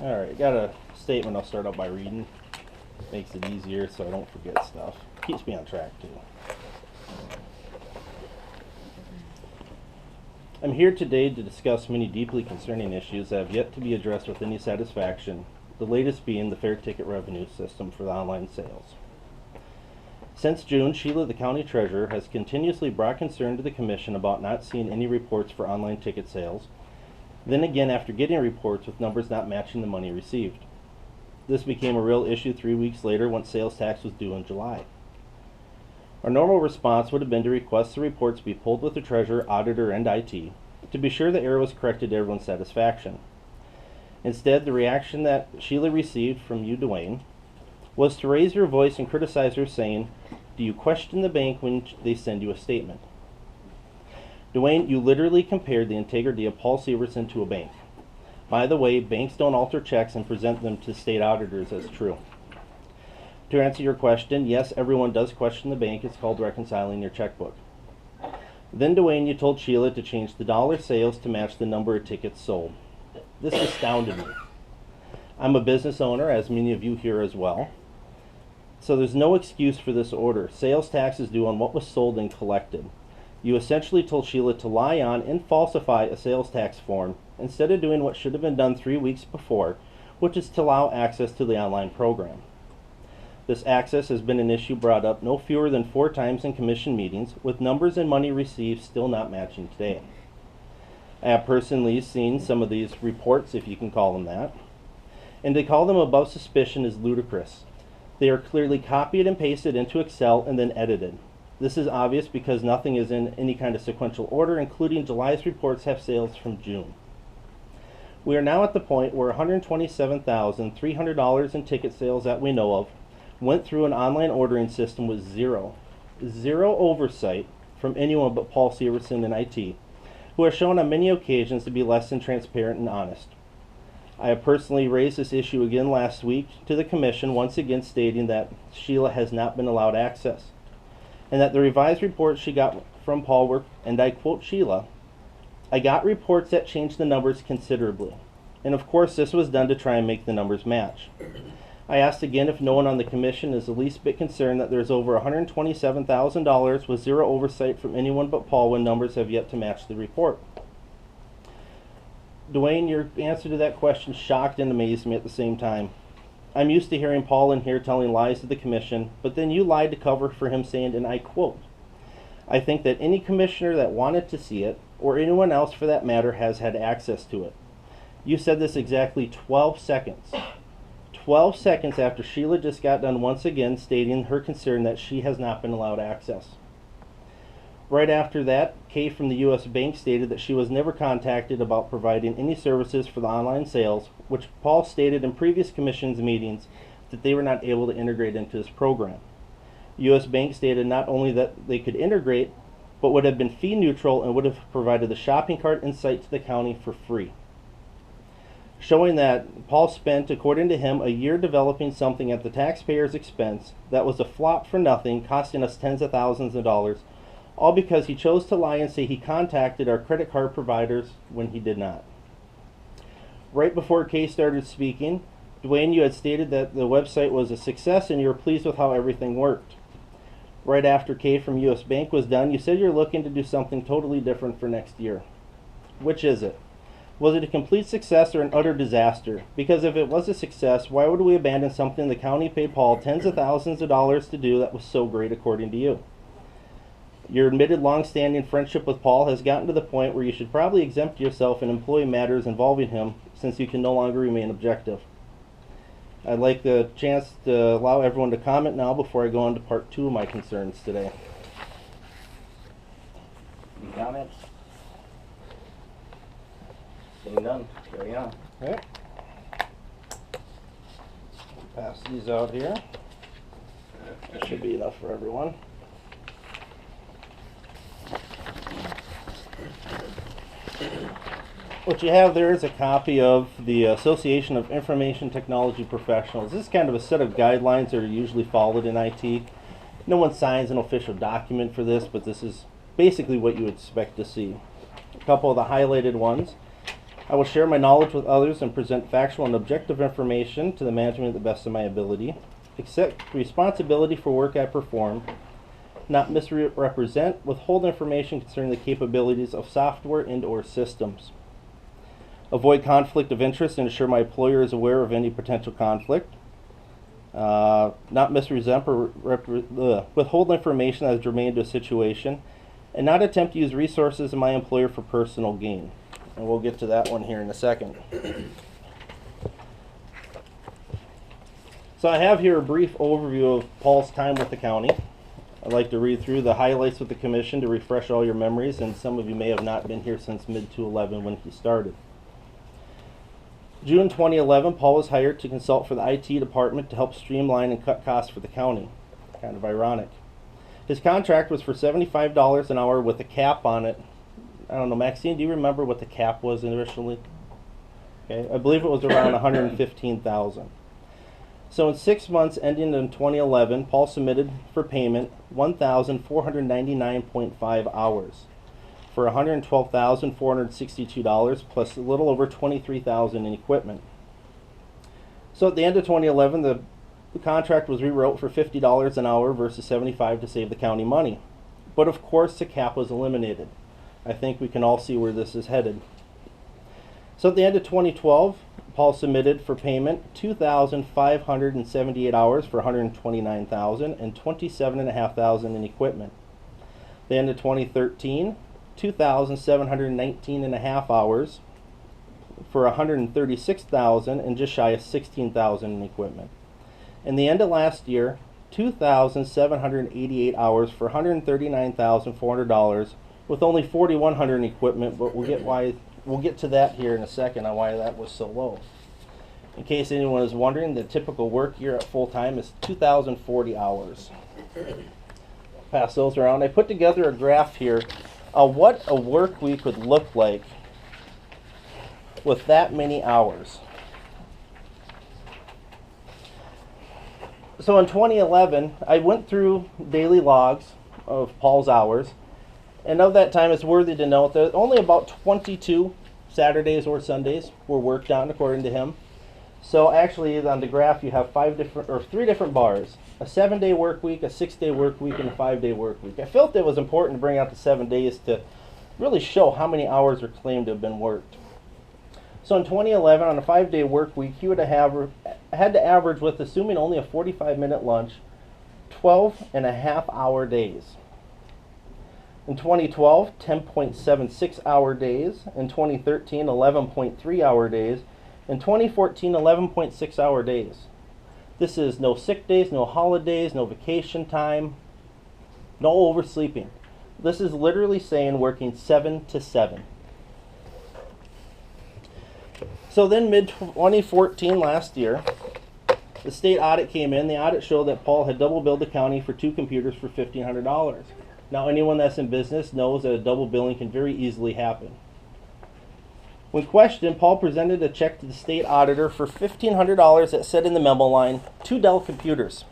Alright, got a statement I'll start out by reading. Makes it easier so I don't forget stuff. Keeps me on track too. I'm here today to discuss many deeply concerning issues that have yet to be addressed with any satisfaction, the latest being the fair ticket revenue system for the online sales. Since June, Sheila, the county treasurer, has continuously brought concern to the commission about not seeing any reports for online ticket sales, then again after getting reports with numbers not matching the money received. This became a real issue 3 weeks later when sales tax was due in July. Our normal response would have been to request the reports be pulled with the treasurer, auditor, and IT to be sure the error was corrected to everyone's satisfaction. Instead, the reaction that Sheila received from you, Duane, was to raise your voice and criticize her, saying, "Do you question the bank when they send you a statement?" Duane, you literally compared the integrity of Paul Sivertsen to a bank. By the way, banks don't alter checks and present them to state auditors as true. To answer your question, yes, everyone does question the bank. It's called reconciling your checkbook. Then, Duane, you told Sheila to change the dollar sales to match the number of tickets sold. This astounded me. I'm a business owner, as many of you here as well. So there's no excuse for this order. Sales tax is due on what was sold and collected. You essentially told Sheila to lie on and falsify a sales tax form instead of doing what should have been done 3 weeks before, which is to allow access to the online program. This access has been an issue brought up no fewer than 4 times in commission meetings, with numbers and money received still not matching today. I have personally seen some of these reports, if you can call them that, and to call them above suspicion is ludicrous. They are clearly copied and pasted into Excel and then edited. This is obvious because nothing is in any kind of sequential order, including July's reports have sales from June. We are now at the point where $127,300 in ticket sales that we know of went through an online ordering system with zero oversight from anyone but Paul Sivertsen and IT, who has shown on many occasions to be less than transparent and honest. I have personally raised this issue again last week to the commission, once again stating that Sheila has not been allowed access, and that the revised reports she got from Paul were, and I quote Sheila, "I got reports that changed the numbers considerably, and of course this was done to try and make the numbers match." I asked again if no one on the commission is the least bit concerned that there's over $127,000 with zero oversight from anyone but Paul when numbers have yet to match the report. Duane, your answer to that question shocked and amazed me at the same time. I'm used to hearing Paul in here telling lies to the commission, but then you lied to cover for him, saying, and I quote, "I think that any commissioner that wanted to see it, or anyone else for that matter, has had access to it." You said this exactly 12 seconds. 12 seconds after Sheila just got done once again stating her concern that she has not been allowed access. Right after that, Kay from the U.S. Bank stated that she was never contacted about providing any services for the online sales, which Paul stated in previous commission's meetings that they were not able to integrate into this program. U.S. Bank stated not only that they could integrate, but would have been fee neutral and would have provided the shopping cart insight to the county for free, showing that Paul spent, according to him, a year developing something at the taxpayer's expense that was a flop for nothing, costing us tens of thousands of dollars, all because he chose to lie and say he contacted our credit card providers when he did not. Right before Kay started speaking, Duane, you had stated that the website was a success and you were pleased with how everything worked. Right after Kay from U.S. Bank was done, you said you're looking to do something totally different for next year. Which is it? Was it a complete success or an utter disaster? Because if it was a success, why would we abandon something the county paid Paul tens of thousands of dollars to do that was so great according to you? Your admitted long-standing friendship with Paul has gotten to the point where you should probably exempt yourself in employee matters involving him, since you can no longer remain objective. I'd like the chance to allow everyone to comment now before I go on to part 2 of my concerns today. Any comments? Seeing none, carry on. Okay. Pass these out here. That should be enough for everyone. What you have there is a copy of the Association of Information Technology Professionals. This is kind of a set of guidelines that are usually followed in IT. No one signs an official document for this, but this is basically what you would expect to see. A couple of the highlighted ones I will share my knowledge with others and present factual and objective information to the management to the best of my ability. Accept responsibility for work I perform. Not misrepresent, withhold information concerning the capabilities of software and/or systems. Avoid conflict of interest and ensure my employer is aware of any potential conflict. Not misrepresent or withhold information that is germane to a situation, and not attempt to use resources of my employer for personal gain. And we'll get to that one here in a second. So I have here a brief overview of Paul's time with the county. I'd like to read through the highlights with the commission to refresh all your memories, and some of you may have not been here since mid-2011 when he started. June 2011, Paul was hired to consult for the IT department to help streamline and cut costs for the county. Kind of ironic. His contract was for $75 an hour with a cap on it. I don't know, Maxine, do you remember what the cap was initially? Okay, I believe it was around $115,000. So in 6 months ending in 2011, Paul submitted for payment 1,499.5 hours for $112,462 plus a little over $23,000 in equipment. So at the end of 2011, the contract was rewrote for $50 an hour versus $75 to save the county money. But of course the cap was eliminated. I think we can all see where this is headed. So at the end of 2012, Paul submitted for payment 2,578 hours for $129,000 and $27,500 in equipment. At the end of 2013, 2,719.5 hours for $136,000 and just shy of $16,000 in equipment. In the end of last year, 2,788 hours for $139,400 with only $4,100 in equipment, but we'll get to that here in a second on why that was so low. In case anyone is wondering, the typical work year at full time is 2,040 hours. Pass those around. I put together a graph here what a work week would look like with that many hours. So in 2011, I went through daily logs of Paul's hours, and of that time it's worthy to note that only about 22 Saturdays or Sundays were worked on according to him. So actually on the graph you have three different bars: a 7-day work week, a 6-day work week, and a 5-day work week. I felt it was important to bring out the 7 days to really show how many hours are claimed to have been worked. So in 2011, on a 5-day work week, he would have had to average, with assuming only a 45-minute lunch, 12.5-hour days. In 2012, 10.76-hour days. In 2013, 11.3-hour days. In 2014, 11.6-hour days. This is no sick days, no holidays, no vacation time, no oversleeping. This is literally saying working 7 to 7. So then mid-2014 last year, the state audit came in. The audit showed that Paul had double billed the county for 2 computers for $1,500. Now anyone that's in business knows that a double billing can very easily happen. When questioned, Paul presented a check to the state auditor for $1,500 that said in the memo line, 2 Dell computers.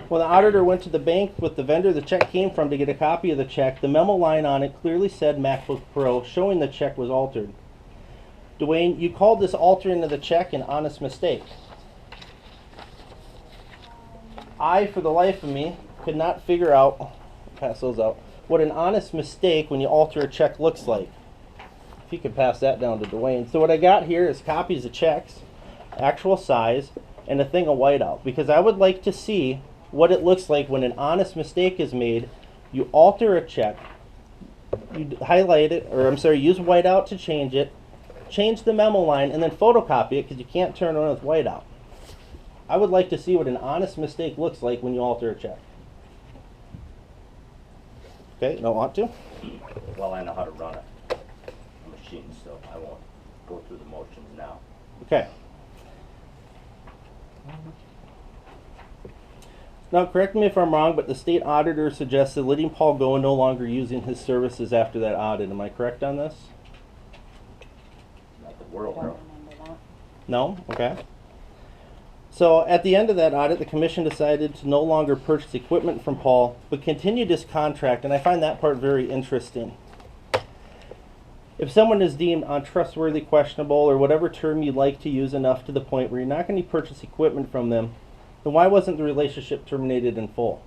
When the auditor went to the bank with the vendor the check came from to get a copy of the check, the memo line on it clearly said MacBook Pro, showing the check was altered. Duane, you called this altering of the check an honest mistake. I, for the life of me, could not figure out, pass those out, what an honest mistake when you alter a check looks like. If you could pass that down to Duane. So what I got here is copies of checks, actual size, and a thing of whiteout, because I would like to see what it looks like when an honest mistake is made. You alter a check, you highlight it, use whiteout to change it, change the memo line, and then photocopy it, because you can't turn it on with whiteout. I would like to see what an honest mistake looks like when you alter a check. Okay, don't want to? Well, I know how to run a machine, so I won't go through the motions now. Okay. Now, correct me if I'm wrong, but the state auditor suggested letting Paul go and no longer using his services after that audit. Am I correct on this? Not the world, no. No? Okay. So at the end of that audit, the commission decided to no longer purchase equipment from Paul, but continued his contract, and I find that part very interesting. If someone is deemed untrustworthy, questionable, or whatever term you like to use enough to the point where you're not going to purchase equipment from them, then why wasn't the relationship terminated in full?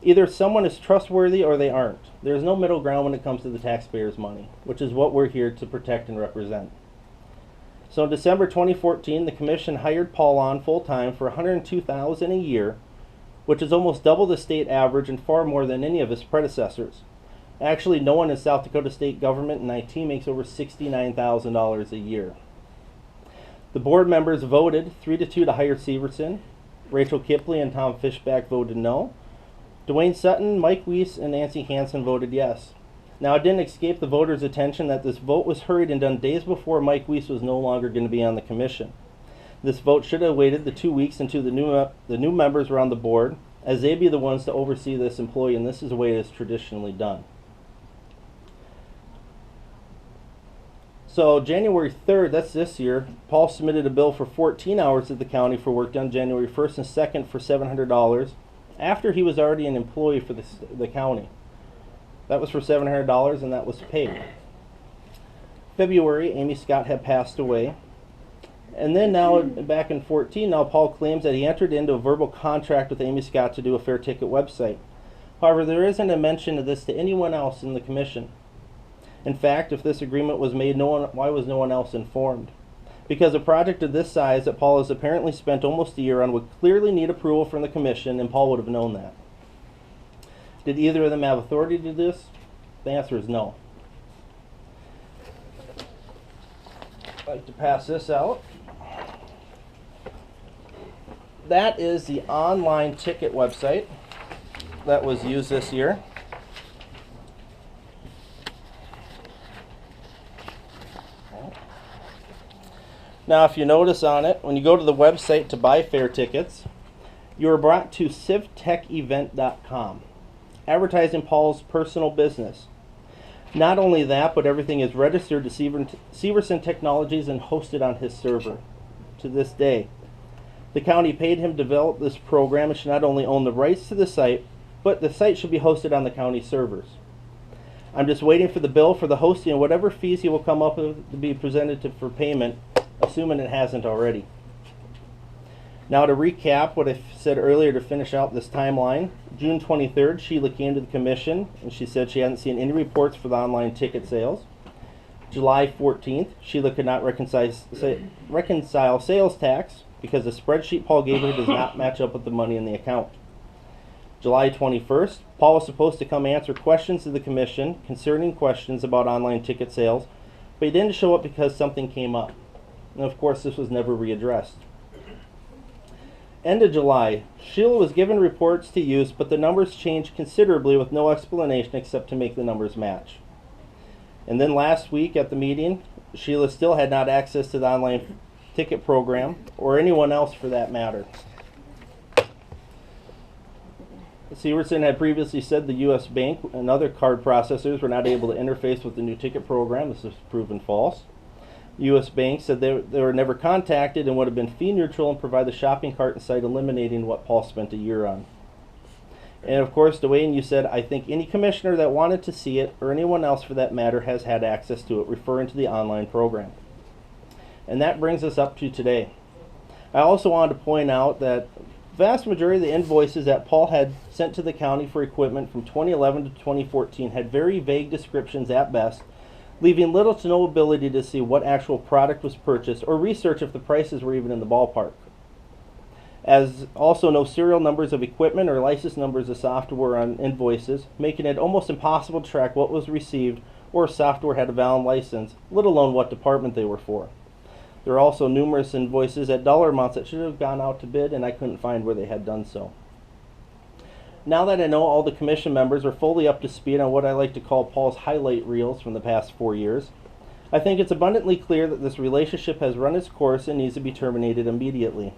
Either someone is trustworthy or they aren't. There's no middle ground when it comes to the taxpayers' money, which is what we're here to protect and represent. So in December 2014, the commission hired Paul on full-time for $102,000 a year, which is almost double the state average and far more than any of his predecessors. Actually, no one in South Dakota state government and IT makes over $69,000 a year. The board members voted 3-2 to hire Sivertsen. Rachel Kipley and Tom Fishback voted no. Duane Sutton, Mike Wiese, and Nancy Hansan voted yes. Now, it didn't escape the voters' attention that this vote was hurried and done days before Mike Wiese was no longer going to be on the commission. This vote should have waited the 2 weeks until the new members were on the board, as they'd be the ones to oversee this employee, and this is the way it is traditionally done. So January 3rd, that's this year, Paul submitted a bill for 14 hours to the county for work done January 1st and 2nd for $700, after he was already an employee for the county. That was for $700, and that was paid. February, Amy Scott had passed away. And then now, back in 14, now Paul claims that he entered into a verbal contract with Amy Scott to do a fair ticket website. However, there isn't a mention of this to anyone else in the commission. In fact, if this agreement was made, why was no one else informed? Because a project of this size that Paul has apparently spent almost a year on would clearly need approval from the commission, and Paul would have known that. Did either of them have authority to do this? The answer is no. I'd like to pass this out. That is the online ticket website that was used this year. Now, if you notice on it, when you go to the website to buy fare tickets, you are brought to civtechevent.com, advertising Paul's personal business. Not only that, but everything is registered to Sivertsen Technologies and hosted on his server to this day. The county paid him to develop this program and should not only own the rights to the site, but the site should be hosted on the county servers. I'm just waiting for the bill for the hosting and whatever fees he will come up with to be presented for payment, assuming it hasn't already. Now to recap what I said earlier to finish out this timeline, June 23rd, Sheila came to the commission and she said she hadn't seen any reports for the online ticket sales. July 14th, Sheila could not reconcile sales tax because the spreadsheet Paul gave her does not match up with the money in the account. July 21st, Paul was supposed to come answer questions to the commission concerning questions about online ticket sales, but he didn't show up because something came up. And of course, this was never readdressed. End of July, Sheila was given reports to use, but the numbers changed considerably with no explanation except to make the numbers match. And then last week at the meeting, Sheila still had not access to the online ticket program, or anyone else for that matter. Sivertsen had previously said the U.S. Bank and other card processors were not able to interface with the new ticket program. This is proven false. U.S. Bank said they were never contacted and would have been fee neutral and provide the shopping cart and site, eliminating what Paul spent a year on. And of course, Duane, you said, I think any commissioner that wanted to see it, or anyone else for that matter, has had access to it, referring to the online program. And that brings us up to today. I also wanted to point out that the vast majority of the invoices that Paul had sent to the county for equipment from 2011 to 2014 had very vague descriptions at best, leaving little to no ability to see what actual product was purchased or research if the prices were even in the ballpark. As also no serial numbers of equipment or license numbers of software on invoices, making it almost impossible to track what was received or if software had a valid license, let alone what department they were for. There are also numerous invoices at dollar amounts that should have gone out to bid, and I couldn't find where they had done so. Now that I know all the commission members are fully up to speed on what I like to call Paul's highlight reels from the past 4 years, I think it's abundantly clear that this relationship has run its course and needs to be terminated immediately.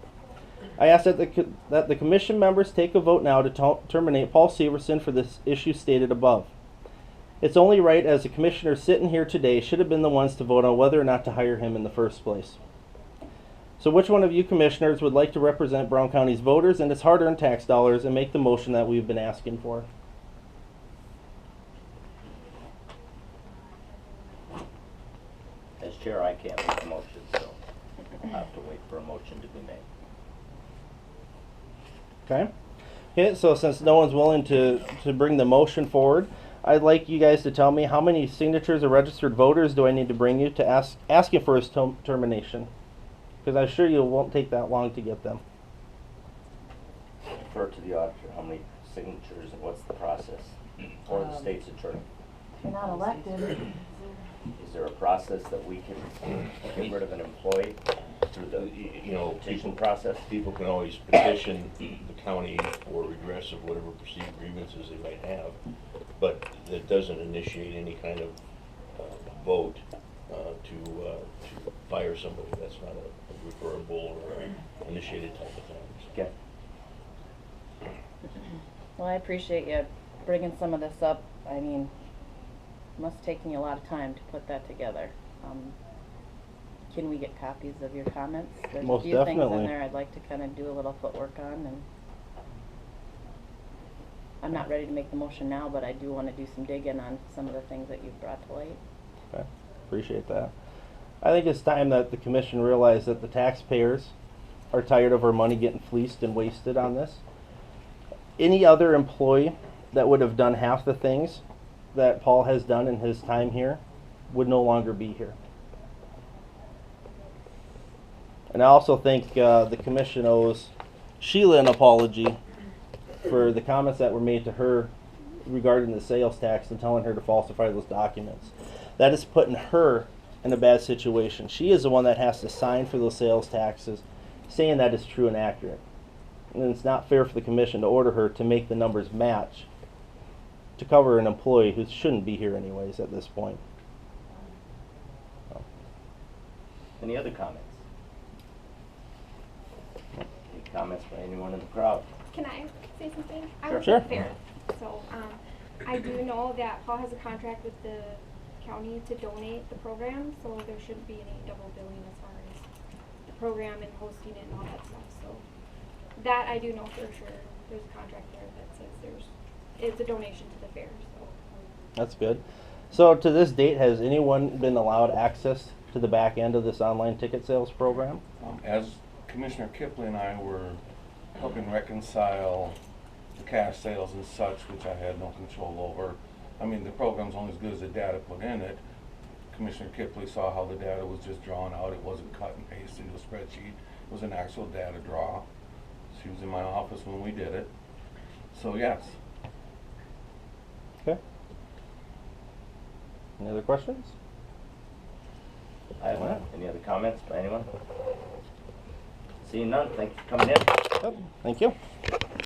I ask that the commission members take a vote now to terminate Paul Sivertsen for this issue stated above. It's only right, as the commissioners sitting here today should have been the ones to vote on whether or not to hire him in the first place. So which one of you commissioners would like to represent Brown County's voters and its hard-earned tax dollars and make the motion that we've been asking for? Okay. Okay, so since no one's willing to bring the motion forward, I'd like you guys to tell me how many signatures of registered voters do I need to bring you to asking for his termination? Because I'm sure you won't take that long to get them. Refer to the auditor, how many signatures and what's the process? Or the state's attorney? If you're not elected, Is there a process that we can get rid of an employee through the petition process? People can always petition the county for redress of whatever perceived grievances they might have, but that doesn't initiate any kind of vote to fire somebody. That's not a referable or initiated type of thing. Okay. well, I appreciate you bringing some of this up. I mean, it must take me a lot of time to put that together. Can we get copies of your comments? There's Most a few things definitely. in there I'd like to kind of do a little footwork on, and I'm not ready to make the motion now, but I do want to do some digging on some of the things that you've brought to light. Okay, appreciate that. I think it's time that the commission realize that the taxpayers are tired of our money getting fleeced and wasted on this. Any other employee that would have done half the things that Paul has done in his time here would no longer be here. And I also think the commission owes Sheila an apology for the comments that were made to her regarding the sales tax and telling her to falsify those documents. That is putting her in a bad situation. She is the one that has to sign for those sales taxes, saying that is true and accurate. And it's not fair for the commission to order her to make the numbers match to cover an employee who shouldn't be here anyways at this point. Any other comments? Any comments by anyone in the crowd? Can I say something? I Sure. work Sure. at the fair. So, I do know that Paul has a contract with the county to donate the program, so there shouldn't be any double billing as far as the program and hosting it and all that stuff, so. That I do know for sure. There's a contract there that says it's a donation to the fair, so. That's good. So to this date, has anyone been allowed access to the back end of this online ticket sales program? As Commissioner Kipley and I were helping reconcile the cash sales and such, which I had no control over. I mean, the program's only as good as the data put in it. Commissioner Kipley saw how the data was just drawn out. It wasn't cut and pasted into a spreadsheet. It was an actual data draw. She was in my office when we did it. So yes. Okay. Any other questions? I have none. Any other comments by anyone? Seeing none, thank you for coming in. Yep. Thank you.